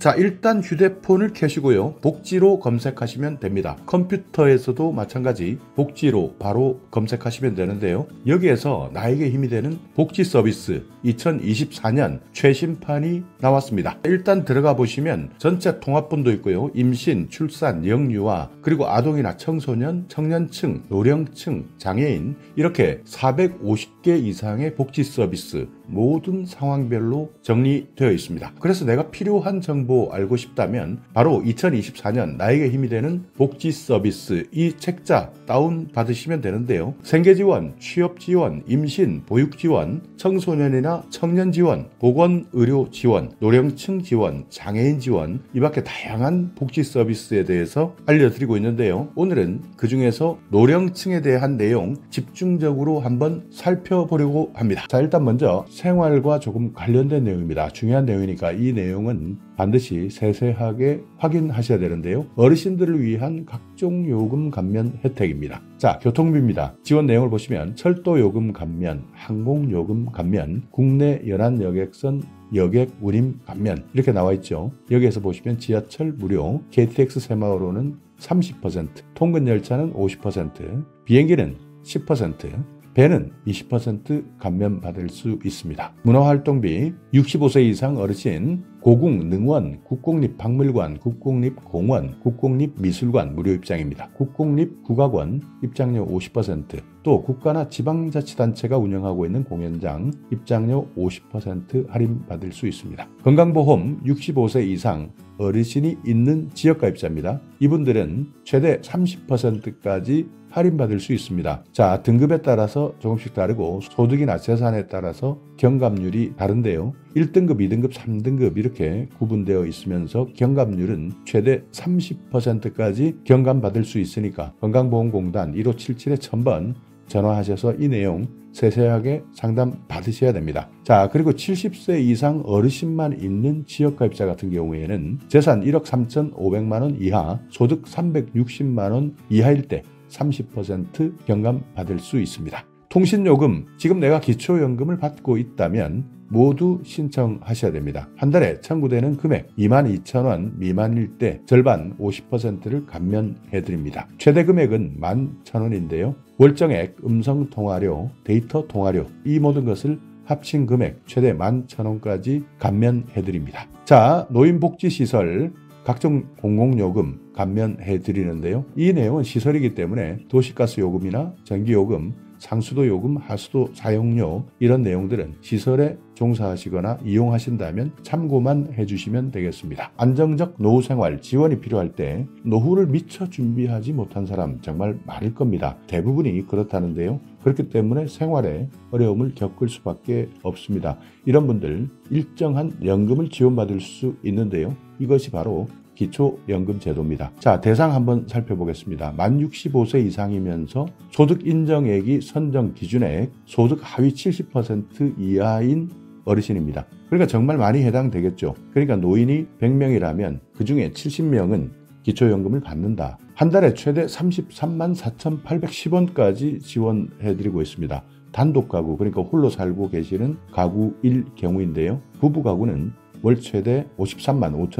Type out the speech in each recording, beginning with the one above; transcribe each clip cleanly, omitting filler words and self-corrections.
자, 일단 휴대폰을 켜시고요. 복지로 검색하시면 됩니다. 컴퓨터에서도 마찬가지 복지로 바로 검색하시면 되는데요. 여기에서 나에게 힘이 되는 복지 서비스 2024년 최신판이 나왔습니다. 일단 들어가 보시면 전체 통합본도 있고요. 임신, 출산, 영유아, 그리고 아동이나 청소년, 청년층, 노령층, 장애인 이렇게 450개 이상의 복지 서비스 모든 상황별로 정리되어 있습니다. 그래서 내가 필요한 정보 알고 싶다면 바로 2024년 나에게 힘이 되는 복지 서비스 이 책자 다운 받으시면 되는데요. 생계지원, 취업지원, 임신, 보육지원, 청소년이나 청년지원, 보건의료지원, 노령층 지원, 장애인 지원 이 밖에 다양한 복지 서비스에 대해서 알려드리고 있는데요. 오늘은 그 중에서 노령층에 대한 내용 집중적으로 한번 살펴보려고 합니다. 자, 일단 먼저 생활과 조금 관련된 내용입니다. 중요한 내용이니까 이 내용은 반드시 세세하게 확인하셔야 되는데요. 어르신들을 위한 각종 요금 감면 혜택입니다. 자, 교통비입니다. 지원 내용을 보시면 철도 요금 감면, 항공 요금 감면, 국내 연안 여객선 여객 운임 감면 이렇게 나와 있죠. 여기에서 보시면 지하철 무료, KTX 새마을호는 30%, 통근 열차는 50%, 비행기는 10%, 배는 20% 감면받을 수 있습니다. 문화활동비 65세 이상 어르신 고궁, 능원, 국공립박물관, 국공립공원, 국공립미술관 무료 입장입니다. 국공립국악원 입장료 50%, 또 국가나 지방자치단체가 운영하고 있는 공연장 입장료 50% 할인받을 수 있습니다. 건강보험 65세 이상 어르신이 있는 지역가입자입니다. 이분들은 최대 30%까지 할인받을 수 있습니다. 자, 등급에 따라서 조금씩 다르고 소득이나 재산에 따라서 경감률이 다른데요. 1등급, 2등급, 3등급 이렇게 구분되어 있으면서 경감률은 최대 30%까지 경감받을 수 있으니까 건강보험공단 1577-1000번 전화하셔서 이 내용 세세하게 상담 받으셔야 됩니다. 자, 그리고 70세 이상 어르신만 있는 지역가입자 같은 경우에는 재산 1억 3,500만 원 이하, 소득 360만 원 이하일 때 30% 경감 받을 수 있습니다. 통신요금, 지금 내가 기초연금을 받고 있다면 모두 신청하셔야 됩니다. 한 달에 청구되는 금액 22,000원 미만일 때 절반 50%를 감면해드립니다. 최대 금액은 11,000원인데요. 월정액, 음성통화료, 데이터 통화료 이 모든 것을 합친 금액 최대 11,000원까지 감면해드립니다. 자, 노인복지시설 각종 공공요금 감면해드리는데요. 이 내용은 시설이기 때문에 도시가스 요금이나 전기요금, 상수도 요금, 하수도 사용료 이런 내용들은 시설에 종사하시거나 이용하신다면 참고만 해주시면 되겠습니다. 안정적 노후생활 지원이 필요할 때 노후를 미처 준비하지 못한 사람 정말 많을 겁니다. 대부분이 그렇다는데요. 그렇기 때문에 생활에 어려움을 겪을 수밖에 없습니다. 이런 분들 일정한 연금을 지원받을 수 있는데요. 이것이 바로 기초연금 제도입니다. 자, 대상 한번 살펴보겠습니다. 만 65세 이상이면서 소득 인정액이 선정 기준액 소득 하위 70% 이하인 어르신입니다. 그러니까 정말 많이 해당되겠죠. 그러니까 노인이 100명이라면 그 중에 70명은 기초연금을 받는다. 한 달에 최대 33만 4,810원까지 지원해드리고 있습니다. 단독 가구, 그러니까 홀로 살고 계시는 가구일 경우인데요. 부부 가구는 월 최대 53만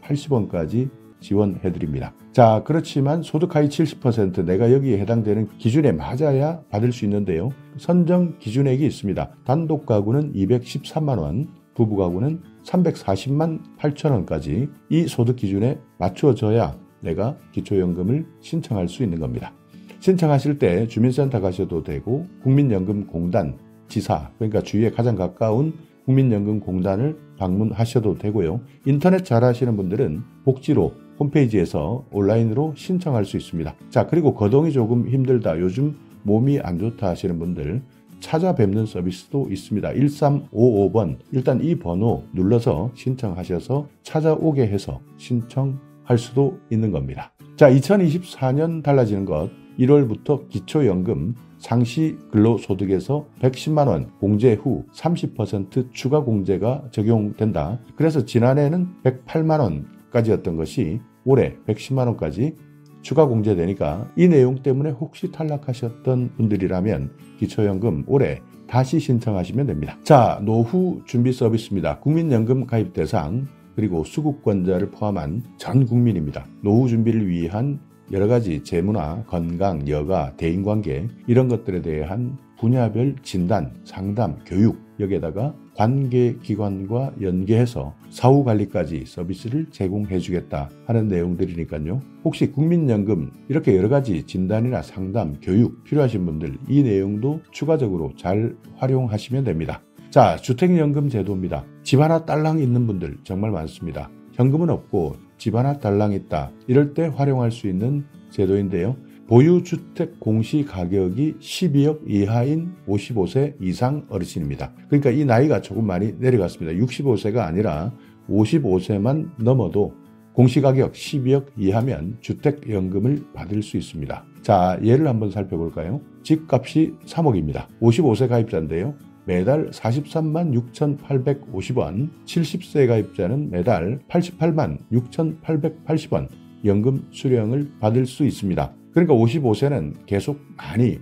5,680원까지 지원해드립니다. 자, 그렇지만 소득 하위 70% 내가 여기에 해당되는 기준에 맞아야 받을 수 있는데요. 선정 기준액이 있습니다. 단독 가구는 213만 원, 부부 가구는 340만 8천 원까지 이 소득 기준에 맞춰져야 내가 기초연금을 신청할 수 있는 겁니다. 신청하실 때 주민센터 가셔도 되고 국민연금공단 지사, 그러니까 주위에 가장 가까운 국민연금공단을 방문하셔도 되고요. 인터넷 잘 하시는 분들은 복지로 홈페이지에서 온라인으로 신청할 수 있습니다. 자, 그리고 거동이 조금 힘들다, 요즘 몸이 안 좋다 하시는 분들 찾아뵙는 서비스도 있습니다. 1355번 일단 이 번호 눌러서 신청하셔서 찾아오게 해서 신청할 수도 있는 겁니다. 자, 2024년 달라지는 것 1월부터 기초연금 상시 근로소득에서 110만 원 공제 후 30% 추가 공제가 적용된다. 그래서 지난해는 108만 원까지였던 것이 올해 110만 원까지 추가 공제되니까 이 내용 때문에 혹시 탈락하셨던 분들이라면 기초연금 올해 다시 신청하시면 됩니다. 자, 노후 준비 서비스입니다. 국민연금 가입 대상 그리고 수급권자를 포함한 전 국민입니다. 노후 준비를 위한 여러 가지 재무나 건강, 여가, 대인관계 이런 것들에 대한 분야별 진단, 상담, 교육 여기에다가 관계기관과 연계해서 사후관리까지 서비스를 제공해 주겠다 하는 내용들이니까요. 혹시 국민연금 이렇게 여러 가지 진단이나 상담, 교육 필요하신 분들 이 내용도 추가적으로 잘 활용하시면 됩니다. 자, 주택연금 제도입니다. 집 하나 딸랑 있는 분들 정말 많습니다. 현금은 없고 집 하나 딸랑 있다. 이럴 때 활용할 수 있는 제도인데요. 보유주택 공시가격이 12억 이하인 55세 이상 어르신입니다. 그러니까 이 나이가 조금 많이 내려갔습니다. 65세가 아니라 55세만 넘어도 공시가격 12억 이하면 주택연금을 받을 수 있습니다. 자, 예를 한번 살펴볼까요? 집값이 3억입니다. 55세 가입자인데요. 매달 43만 6,850원, 70세 가입자는 매달 88만 6,880원 연금 수령을 받을 수 있습니다. 그러니까 55세는 계속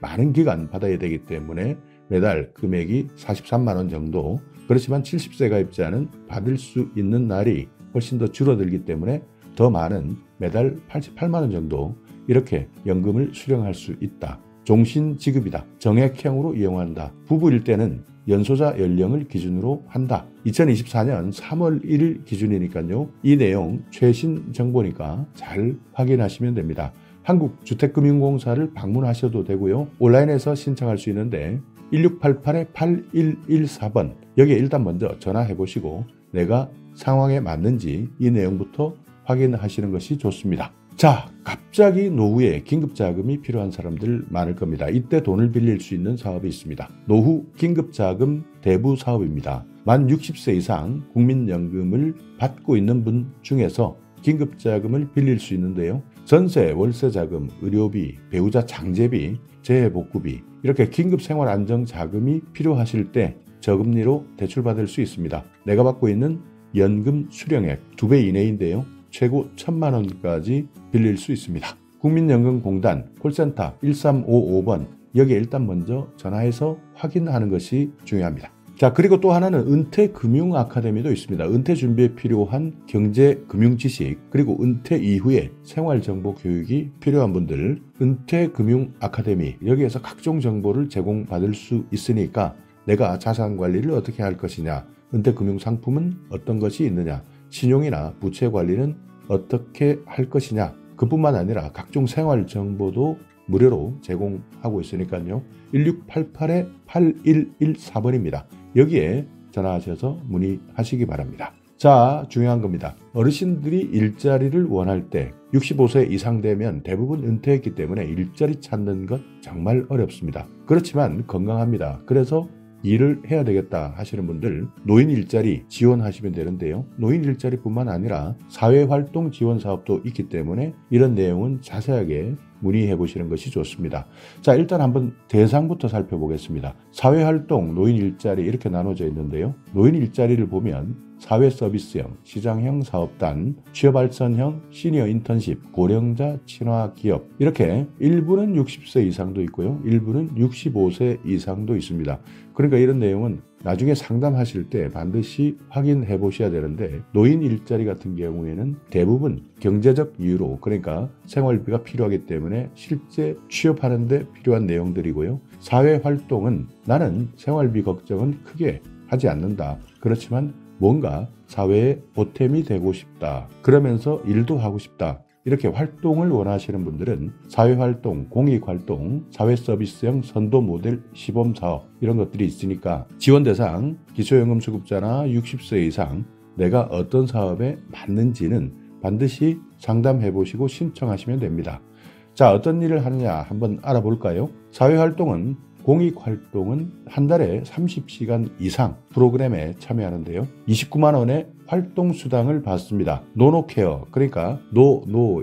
많은 기간 받아야 되기 때문에 매달 금액이 43만 원 정도, 그렇지만 70세 가입자는 받을 수 있는 날이 훨씬 더 줄어들기 때문에 더 많은 매달 88만 원 정도 이렇게 연금을 수령할 수 있다. 종신지급이다. 정액형으로 이용한다. 부부일 때는 연소자 연령을 기준으로 한다. 2024년 3월 1일 기준이니까요. 이 내용 최신 정보니까 잘 확인하시면 됩니다. 한국주택금융공사를 방문하셔도 되고요. 온라인에서 신청할 수 있는데 1688-8114번 여기에 일단 먼저 전화해 보시고 내가 상황에 맞는지 이 내용부터 확인하시는 것이 좋습니다. 자, 갑자기 노후에 긴급자금이 필요한 사람들 많을 겁니다. 이때 돈을 빌릴 수 있는 사업이 있습니다. 노후 긴급자금 대부 사업입니다. 만 60세 이상 국민연금을 받고 있는 분 중에서 긴급자금을 빌릴 수 있는데요. 전세, 월세자금, 의료비, 배우자 장제비, 재해복구비 이렇게 긴급생활안정자금이 필요하실 때 저금리로 대출받을 수 있습니다. 내가 받고 있는 연금 수령액 2배 이내인데요. 최고 1,000만 원까지 빌릴 수 있습니다. 국민연금공단 콜센터 1355번 여기에 일단 먼저 전화해서 확인하는 것이 중요합니다. 자, 그리고 또 하나는 은퇴금융아카데미도 있습니다. 은퇴 준비에 필요한 경제금융지식 그리고 은퇴 이후에 생활정보 교육이 필요한 분들 은퇴금융아카데미 여기에서 각종 정보를 제공받을 수 있으니까 내가 자산관리를 어떻게 할 것이냐, 은퇴금융상품은 어떤 것이 있느냐, 신용이나 부채 관리는 어떻게 할 것이냐, 그뿐만 아니라 각종 생활 정보도 무료로 제공하고 있으니까요. 1688-8114번입니다. 여기에 전화하셔서 문의하시기 바랍니다. 자, 중요한 겁니다. 어르신들이 일자리를 원할 때 65세 이상 되면 대부분 은퇴했기 때문에 일자리 찾는 것 정말 어렵습니다. 그렇지만 건강합니다. 그래서 일을 해야 되겠다 하시는 분들 노인 일자리 지원하시면 되는데요. 노인 일자리뿐만 아니라 사회활동 지원 사업도 있기 때문에 이런 내용은 자세하게 문의해 보시는 것이 좋습니다. 자, 일단 한번 대상부터 살펴보겠습니다. 사회활동, 노인 일자리 이렇게 나눠져 있는데요. 노인 일자리를 보면 사회서비스형, 시장형 사업단, 취업발전형, 시니어 인턴십, 고령자 친화 기업 이렇게 일부는 60세 이상도 있고요. 일부는 65세 이상도 있습니다. 그러니까 이런 내용은 나중에 상담하실 때 반드시 확인해 보셔야 되는데 노인 일자리 같은 경우에는 대부분 경제적 이유로 그러니까 생활비가 필요하기 때문에 실제 취업하는 데 필요한 내용들이고요. 사회활동은 나는 생활비 걱정은 크게 하지 않는다. 그렇지만 뭔가 사회에 보탬이 되고 싶다. 그러면서 일도 하고 싶다. 이렇게 활동을 원하시는 분들은 사회활동, 공익활동, 사회서비스형 선도모델 시범사업 이런 것들이 있으니까 지원대상 기초연금수급자나 60세 이상 내가 어떤 사업에 맞는지는 반드시 상담해 보시고 신청하시면 됩니다. 자, 어떤 일을 하느냐 한번 알아볼까요? 사회활동은 공익활동은 한 달에 30시간 이상 프로그램에 참여하는데요. 29만 원의 활동수당을 받습니다. 노노케어, 그러니까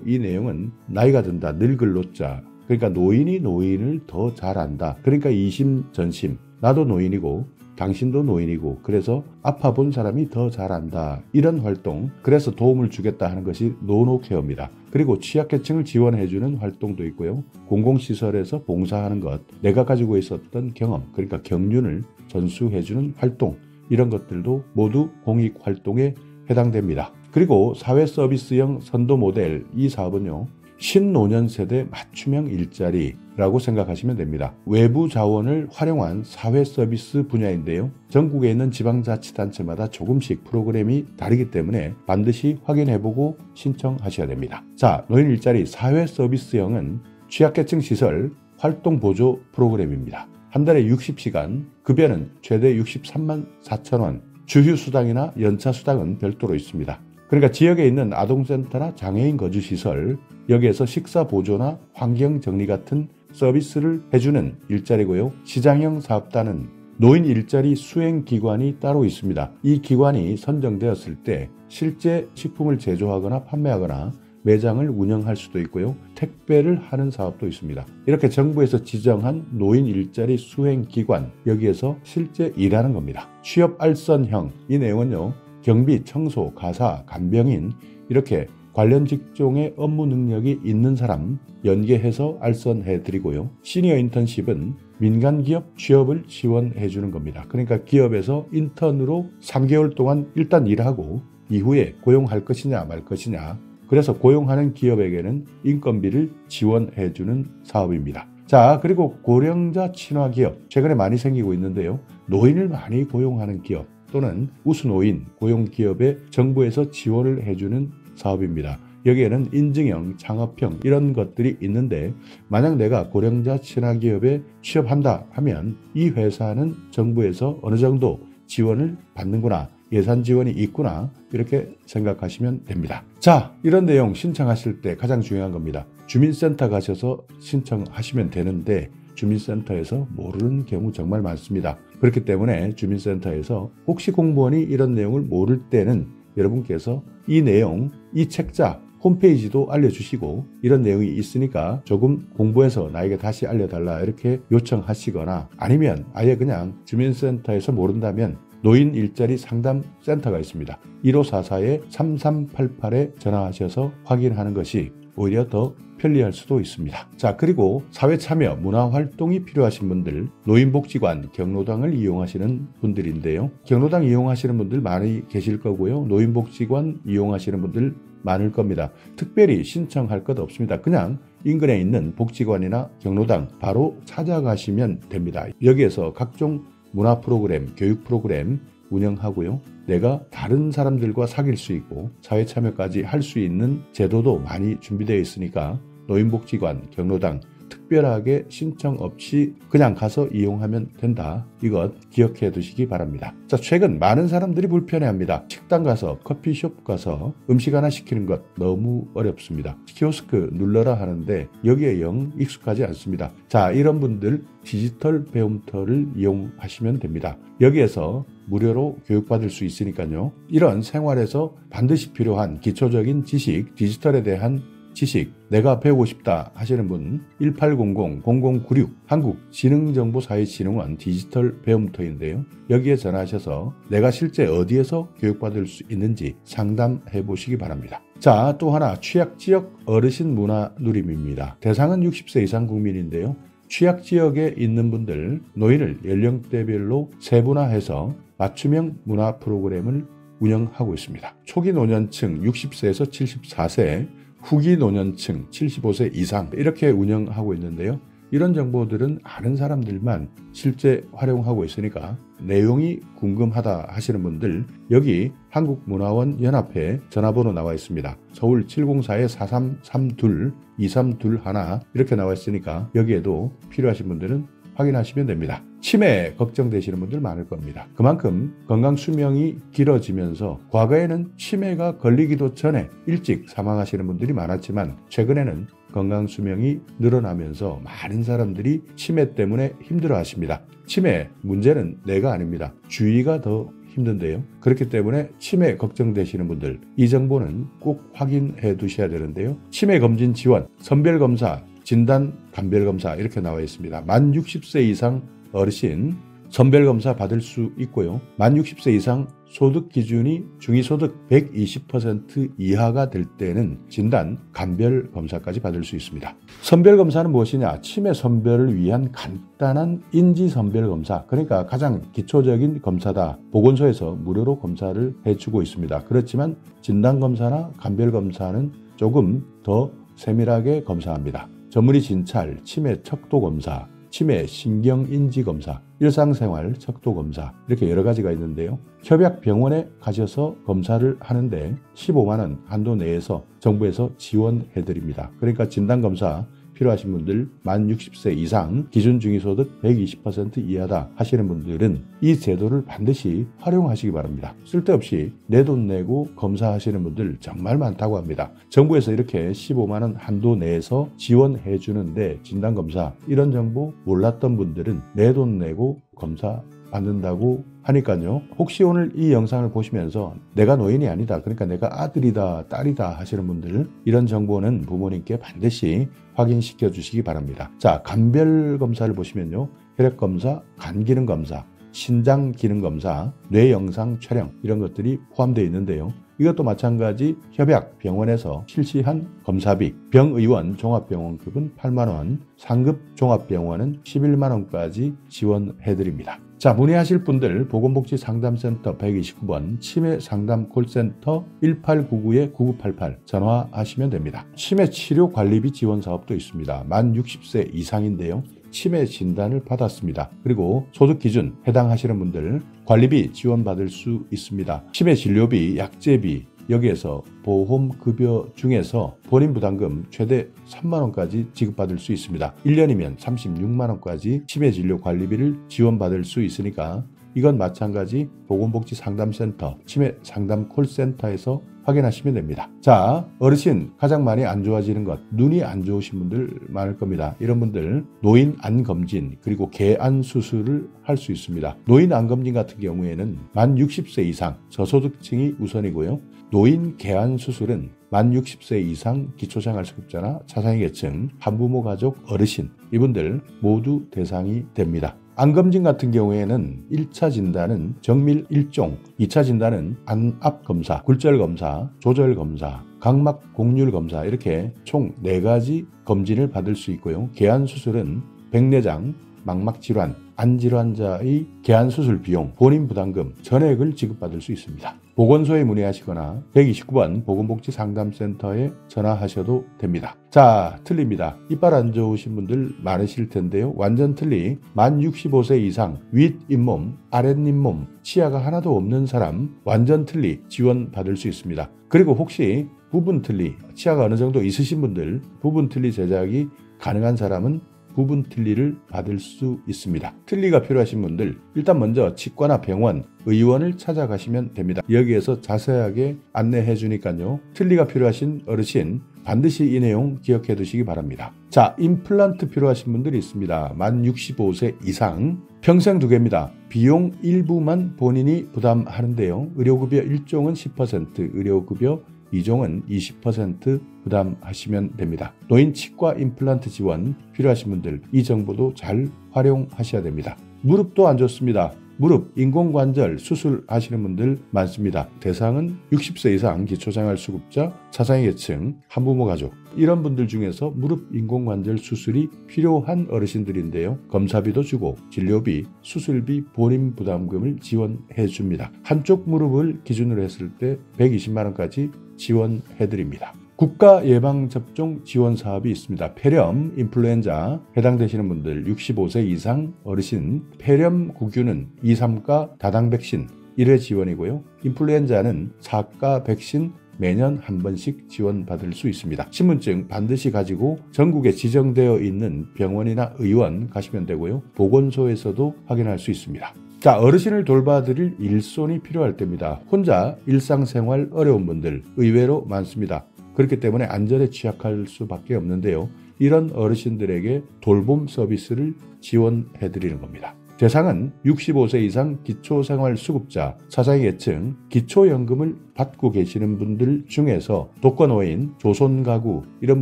이 내용은 나이가 든다, 늙을 노자. 그러니까 노인이 노인을 더 잘 안다. 그러니까 이심전심, 나도 노인이고 당신도 노인이고 그래서 아파본 사람이 더 잘 안다. 이런 활동, 그래서 도움을 주겠다 하는 것이 노노케어입니다. 그리고 취약계층을 지원해주는 활동도 있고요. 공공시설에서 봉사하는 것, 내가 가지고 있었던 경험, 그러니까 경륜을 전수해주는 활동, 이런 것들도 모두 공익활동에 해당됩니다. 그리고 사회서비스형 선도 모델 이 사업은요. 신노년 세대 맞춤형 일자리라고 생각하시면 됩니다. 외부 자원을 활용한 사회서비스 분야인데요. 전국에 있는 지방자치단체마다 조금씩 프로그램이 다르기 때문에 반드시 확인해보고 신청하셔야 됩니다. 자, 노인 일자리 사회서비스형은 취약계층 시설 활동보조 프로그램입니다. 한 달에 60시간, 급여는 최대 63만 4천 원, 주휴수당이나 연차수당은 별도로 있습니다. 그러니까 지역에 있는 아동센터나 장애인 거주시설, 여기에서 식사보조나 환경정리 같은 서비스를 해주는 일자리고요. 시장형 사업단은 노인 일자리 수행기관이 따로 있습니다. 이 기관이 선정되었을 때 실제 식품을 제조하거나 판매하거나 매장을 운영할 수도 있고요. 택배를 하는 사업도 있습니다. 이렇게 정부에서 지정한 노인 일자리 수행기관, 여기에서 실제 일하는 겁니다. 취업 알선형, 이 내용은요. 경비, 청소, 가사, 간병인 이렇게 관련 직종의 업무 능력이 있는 사람 연계해서 알선해드리고요. 시니어 인턴십은 민간기업 취업을 지원해주는 겁니다. 그러니까 기업에서 인턴으로 3개월 동안 일단 일하고 이후에 고용할 것이냐 말 것이냐, 그래서 고용하는 기업에게는 인건비를 지원해주는 사업입니다. 자, 그리고 고령자 친화 기업 최근에 많이 생기고 있는데요. 노인을 많이 고용하는 기업 또는 우수노인 고용기업에 정부에서 지원을 해주는 사업입니다. 여기에는 인증형, 창업형 이런 것들이 있는데 만약 내가 고령자 친화기업에 취업한다 하면 이 회사는 정부에서 어느 정도 지원을 받는구나, 예산 지원이 있구나 이렇게 생각하시면 됩니다. 자, 이런 내용 신청하실 때 가장 중요한 겁니다. 주민센터 가셔서 신청하시면 되는데 주민센터에서 모르는 경우 정말 많습니다. 그렇기 때문에 주민센터에서 혹시 공무원이 이런 내용을 모를 때는 여러분께서 이 내용, 이 책자 홈페이지도 알려주시고 이런 내용이 있으니까 조금 공부해서 나에게 다시 알려달라 이렇게 요청하시거나, 아니면 아예 그냥 주민센터에서 모른다면 노인 일자리 상담센터가 있습니다. 1544-3388에 전화하셔서 확인하는 것이 오히려 더 편리할 수도 있습니다. 자, 그리고 사회참여 문화활동이 필요하신 분들, 노인복지관, 경로당을 이용하시는 분들인데요. 경로당 이용하시는 분들 많이 계실 거고요. 노인복지관 이용하시는 분들 많을 겁니다. 특별히 신청할 것 없습니다. 그냥 인근에 있는 복지관이나 경로당 바로 찾아가시면 됩니다. 여기에서 각종 문화 프로그램, 교육 프로그램 운영하고요. 내가 다른 사람들과 사귈 수 있고 사회 참여까지 할 수 있는 제도도 많이 준비되어 있으니까 노인복지관, 경로당 특별하게 신청 없이 그냥 가서 이용하면 된다. 이것 기억해 두시기 바랍니다. 자, 최근 많은 사람들이 불편해합니다. 식당 가서, 커피숍 가서 음식 하나 시키는 것 너무 어렵습니다. 키오스크 눌러라 하는데 여기에 영 익숙하지 않습니다. 자, 이런 분들 디지털 배움터를 이용하시면 됩니다. 여기에서 무료로 교육받을 수 있으니까요. 이런 생활에서 반드시 필요한 기초적인 지식, 디지털에 대한 지식, 내가 배우고 싶다 하시는 분 1800-0096 한국지능정보사회진흥원 디지털 배움터인데요. 여기에 전화하셔서 내가 실제 어디에서 교육받을 수 있는지 상담해 보시기 바랍니다. 자, 또 하나 취약지역 어르신 문화 누림입니다. 대상은 60세 이상 국민인데요. 취약지역에 있는 분들, 노인을 연령대별로 세분화해서 맞춤형 문화 프로그램을 운영하고 있습니다. 초기 노년층 60세에서 74세, 후기 노년층 75세 이상 이렇게 운영하고 있는데요. 이런 정보들은 아는 사람들만 실제 활용하고 있으니까 내용이 궁금하다 하시는 분들 여기 한국문화원 연합회 전화번호 나와 있습니다. 서울 704-4332-2321 이렇게 나와 있으니까 여기에도 필요하신 분들은 확인하시면 됩니다. 치매 걱정되시는 분들 많을 겁니다. 그만큼 건강 수명이 길어지면서 과거에는 치매가 걸리기도 전에 일찍 사망하시는 분들이 많았지만 최근에는 건강 수명이 늘어나면서 많은 사람들이 치매 때문에 힘들어하십니다. 치매 문제는 내가 아닙니다. 주위가 더 힘든데요. 그렇기 때문에 치매 걱정되시는 분들 이 정보는 꼭 확인해 두셔야 되는데요. 치매 검진 지원, 선별검사, 진단, 감별검사 이렇게 나와 있습니다. 만 60세 이상 어르신 선별검사 받을 수 있고요. 만 60세 이상 소득 기준이 중위소득 120% 이하가 될 때는 진단 간별 검사까지 받을 수 있습니다. 선별 검사는 무엇이냐? 치매 선별을 위한 간단한 인지 선별 검사, 그러니까 가장 기초적인 검사다. 보건소에서 무료로 검사를 해주고 있습니다. 그렇지만 진단 검사나 간별 검사는 조금 더 세밀하게 검사합니다. 전문의 진찰, 치매 척도 검사, 치매 신경인지 검사, 일상생활 척도 검사, 이렇게 여러 가지가 있는데요. 협약병원에 가셔서 검사를 하는데 15만 원 한도 내에서 정부에서 지원해드립니다. 그러니까 진단검사 필요하신 분들, 만 60세 이상 기준 중위소득 120% 이하다 하시는 분들은 이 제도를 반드시 활용하시기 바랍니다. 쓸데없이 내 돈 내고 검사하시는 분들 정말 많다고 합니다. 정부에서 이렇게 15만 원 한도 내에서 지원해 주는데 진단검사 이런 정보 몰랐던 분들은 내 돈 내고 검사 받는다고 하니까요. 혹시 오늘 이 영상을 보시면서 내가 노인이 아니다, 그러니까 내가 아들이다 딸이다 하시는 분들, 이런 정보는 부모님께 반드시 확인시켜 주시기 바랍니다. 자, 간별 검사를 보시면요. 혈액검사, 간기능검사, 신장기능검사, 뇌영상 촬영 이런 것들이 포함되어 있는데요. 이것도 마찬가지 협약 병원에서 실시한 검사비, 병의원 종합병원급은 8만 원, 상급 종합병원은 11만 원까지 지원해드립니다. 자, 문의하실 분들 보건복지상담센터 129번 치매상담 콜센터 1899-9988 전화하시면 됩니다. 치매치료관리비 지원사업도 있습니다. 만 60세 이상인데요. 치매 진단을 받았습니다. 그리고 소득기준 해당하시는 분들 관리비 지원받을 수 있습니다. 치매 진료비, 약제비, 여기에서 보험급여 중에서 본인 부담금 최대 3만 원까지 지급받을 수 있습니다. 1년이면 36만 원까지 치매진료 관리비를 지원받을 수 있으니까 이건 마찬가지 보건복지상담센터, 치매상담 콜센터에서 확인하시면 됩니다. 자, 어르신 가장 많이 안 좋아지는 것, 눈이 안 좋으신 분들 많을 겁니다. 이런 분들 노인 안검진 그리고 개안 수술을 할 수 있습니다. 노인 안검진 같은 경우에는 만 60세 이상 저소득층이 우선이고요. 노인 개안 수술은 만 60세 이상 기초생활수급자나 차상위계층, 한부모 가족, 어르신 이분들 모두 대상이 됩니다. 안검진 같은 경우에는 1차 진단은 정밀 1종, 2차 진단은 안압검사, 굴절검사, 조절검사, 각막 곡률검사 이렇게 총 4가지 검진을 받을 수 있고요. 개안수술은 백내장, 망막질환, 안질환자의 개안수술 비용, 본인 부담금 전액을 지급받을 수 있습니다. 보건소에 문의하시거나 129번 보건복지상담센터에 전화하셔도 됩니다. 자, 틀립니다. 이빨 안 좋으신 분들 많으실 텐데요. 완전 틀리 만 65세 이상 윗 잇몸, 아랫 잇몸, 치아가 하나도 없는 사람 완전 틀리 지원받을 수 있습니다. 그리고 혹시 부분 틀리, 치아가 어느 정도 있으신 분들 부분 틀리 제작이 가능한 사람은 부분 틀니를 받을 수 있습니다. 틀니가 필요하신 분들 일단 먼저 치과나 병원, 의원을 찾아가시면 됩니다. 여기에서 자세하게 안내해 주니까요. 틀니가 필요하신 어르신 반드시 이 내용 기억해 두시기 바랍니다. 자, 임플란트 필요하신 분들이 있습니다. 만 65세 이상 평생 2개입니다. 비용 일부만 본인이 부담하는데요. 의료급여 1종은 10%, 의료급여 2종은 20% 부담하시면 됩니다. 노인 치과 임플란트 지원 필요하신 분들 이 정보도 잘 활용하셔야 됩니다. 무릎도 안 좋습니다. 무릎, 인공관절 수술하시는 분들 많습니다. 대상은 60세 이상 기초생활수급자, 차상위계층, 한부모 가족 이런 분들 중에서 무릎 인공관절 수술이 필요한 어르신들인데요. 검사비도 주고 진료비, 수술비, 본인 부담금을 지원해 줍니다. 한쪽 무릎을 기준으로 했을 때 120만 원까지 지원해드립니다. 국가예방접종 지원사업이 있습니다. 폐렴, 인플루엔자 해당되시는 분들 65세 이상 어르신 폐렴구균은 2, 3가 다당 백신 1회 지원이고요. 인플루엔자는 4가 백신 매년 한 번씩 지원받을 수 있습니다. 신분증 반드시 가지고 전국에 지정되어 있는 병원이나 의원 가시면 되고요. 보건소에서도 확인할 수 있습니다. 자, 어르신을 돌봐드릴 일손이 필요할 때입니다. 혼자 일상생활 어려운 분들 의외로 많습니다. 그렇기 때문에 안전에 취약할 수밖에 없는데요. 이런 어르신들에게 돌봄 서비스를 지원해드리는 겁니다. 대상은 65세 이상 기초생활수급자, 차상위계층, 기초연금을 받고 계시는 분들 중에서 독거노인, 조손가구 이런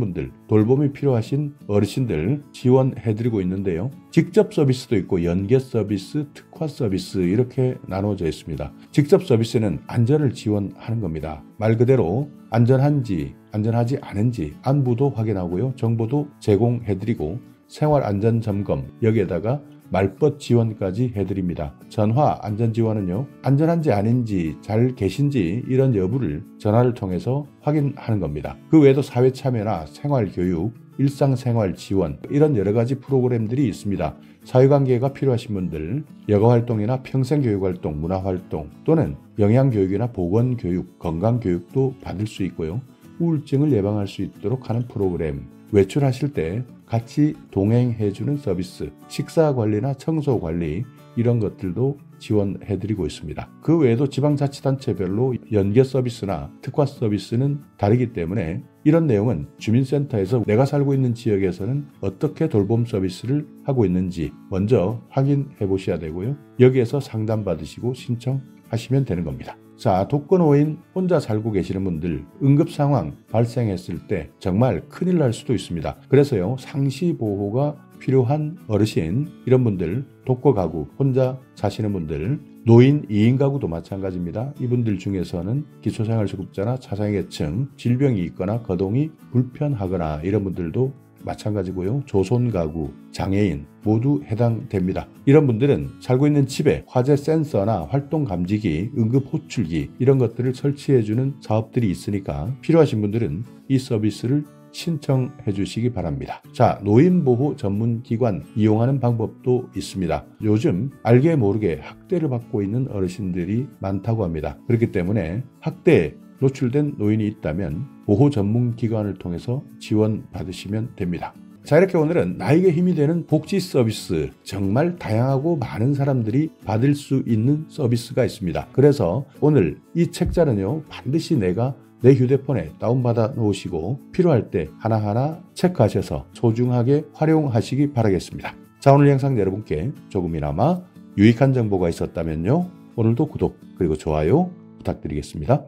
분들, 돌봄이 필요하신 어르신들 지원해드리고 있는데요. 직접 서비스도 있고 연계 서비스, 특화 서비스 이렇게 나눠져 있습니다. 직접 서비스는 안전을 지원하는 겁니다. 말 그대로 안전한지 안전하지 않은지 안부도 확인하고요. 정보도 제공해드리고 생활안전점검 여기에다가 말벗 지원까지 해드립니다. 전화 안전지원은요. 안전한지 아닌지 잘 계신지 이런 여부를 전화를 통해서 확인하는 겁니다. 그 외에도 사회참여나 생활교육, 일상생활 지원 이런 여러 가지 프로그램들이 있습니다. 사회관계가 필요하신 분들 여가활동이나 평생교육활동, 문화활동 또는 영양교육이나 보건교육, 건강교육도 받을 수 있고요. 우울증을 예방할 수 있도록 하는 프로그램, 외출하실 때 같이 동행해주는 서비스, 식사관리나 청소관리 이런 것들도 지원해드리고 있습니다. 그 외에도 지방자치단체별로 연계 서비스나 특화 서비스는 다르기 때문에 이런 내용은 주민센터에서 내가 살고 있는 지역에서는 어떻게 돌봄 서비스를 하고 있는지 먼저 확인해 보셔야 되고요. 여기에서 상담받으시고 신청하시면 되는 겁니다. 자, 독거노인 혼자 살고 계시는 분들 응급상황 발생했을 때 정말 큰일 날 수도 있습니다. 그래서요, 상시보호가 필요한 어르신 이런 분들, 독거가구 혼자 사시는 분들, 노인 2인 가구도 마찬가지입니다. 이분들 중에서는 기초생활수급자나 차상위계층, 질병이 있거나 거동이 불편하거나 이런 분들도 마찬가지고요. 조손가구, 장애인 모두 해당됩니다. 이런 분들은 살고 있는 집에 화재 센서나 활동감지기, 응급호출기 이런 것들을 설치해주는 사업들이 있으니까 필요하신 분들은 이 서비스를 신청해 주시기 바랍니다. 자, 노인보호 전문기관 이용하는 방법도 있습니다. 요즘 알게 모르게 학대를 받고 있는 어르신들이 많다고 합니다. 그렇기 때문에 학대에 노출된 노인이 있다면 보호 전문기관을 통해서 지원받으시면 됩니다. 자, 이렇게 오늘은 나에게 힘이 되는 복지 서비스, 정말 다양하고 많은 사람들이 받을 수 있는 서비스가 있습니다. 그래서 오늘 이 책자는요, 반드시 내가 내 휴대폰에 다운받아 놓으시고 필요할 때 하나하나 체크하셔서 소중하게 활용하시기 바라겠습니다. 자, 오늘 영상 여러분께 조금이나마 유익한 정보가 있었다면요, 오늘도 구독 그리고 좋아요 부탁드리겠습니다.